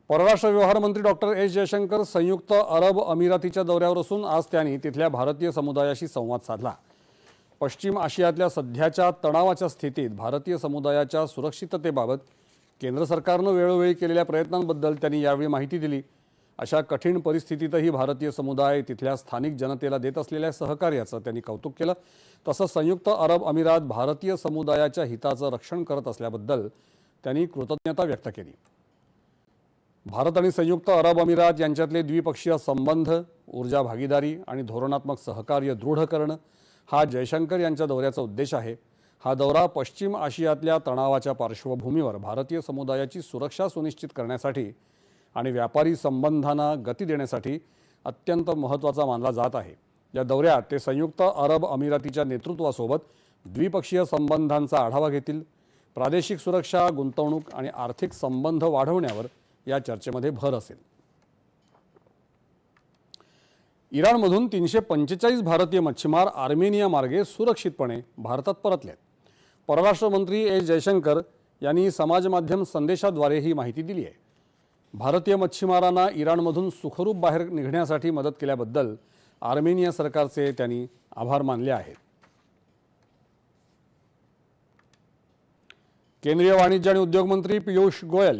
परराष्ट्र व्यवहार मंत्री डॉक्टर एस जयशंकर संयुक्त अरब अमिरातीच्या दौऱ्यावर असून आज त्यांनी तिथल्या भारतीय समुदायाशी संवाद साधला। पश्चिम आशियातल्या सध्याच्या तणावाच्या स्थितीत भारतीय समुदायाच्या सुरक्षिततेबाबत केंद्र सरकारने वेळोवेळी केलेल्या प्रयत्नांबद्दल त्यांनी यावेळी माहिती दिली। अशा कठीण परिस्थितीतही भारतीय समुदाय तिथल्या स्थानिक जनतेला देत असलेल्या सहकार्याचं त्यांनी कौतुक केलं। तसंच संयुक्त अरब अमिरात भारतीय समुदायाच्या हिताचं रक्षण करत असल्याबद्दल त्यांनी कृतज्ञता व्यक्त केली। भारत आणि संयुक्त अरब अमिरात यांच्यातले द्विपक्षीय संबंध, ऊर्जा भागीदारी आणि धोरणात्मक सहकार्य दृढ करणं हा जयशंकर यांच्या दौऱ्याचा उद्देश आहे। हा दौरा पश्चिम आशियातल्या तणावाच्या पार्श्वभूमीवर भारतीय समुदायाची सुरक्षा सुनिश्चित करण्यासाठी आणि व्यापारी संबंधांना गती देण्यासाठी अत्यंत महत्त्वाचा मानला जात आहे। या दौऱ्यात ते संयुक्त अरब अमिरातीच्या नेतृत्वासोबत द्विपक्षीय संबंधांचा आढावा घेतील। प्रादेशिक सुरक्षा, गुंतवणूक आणि आर्थिक संबंध वाढवण्यावर या चर्चेमध्ये भर असेल। इराणमधून 345 भारतीय मच्छीमार आर्मेनिया मार्गे सुरक्षितपणे भारतात परतलेत। परराष्ट्र मंत्री एस जयशंकर यांनी समाज माध्यम संदेशाद्वारे ही माहिती दिली आहे। भारतीय मच्छीमारांना इराणमधून सुखरूप बाहेर निघण्यासाठी मदत केल्याबद्दल आर्मेनिया सरकारचे त्यांनी आभार मानले आहेत। केंद्रीय वाणिज्य आणि उद्योग मंत्री पीयूष गोयल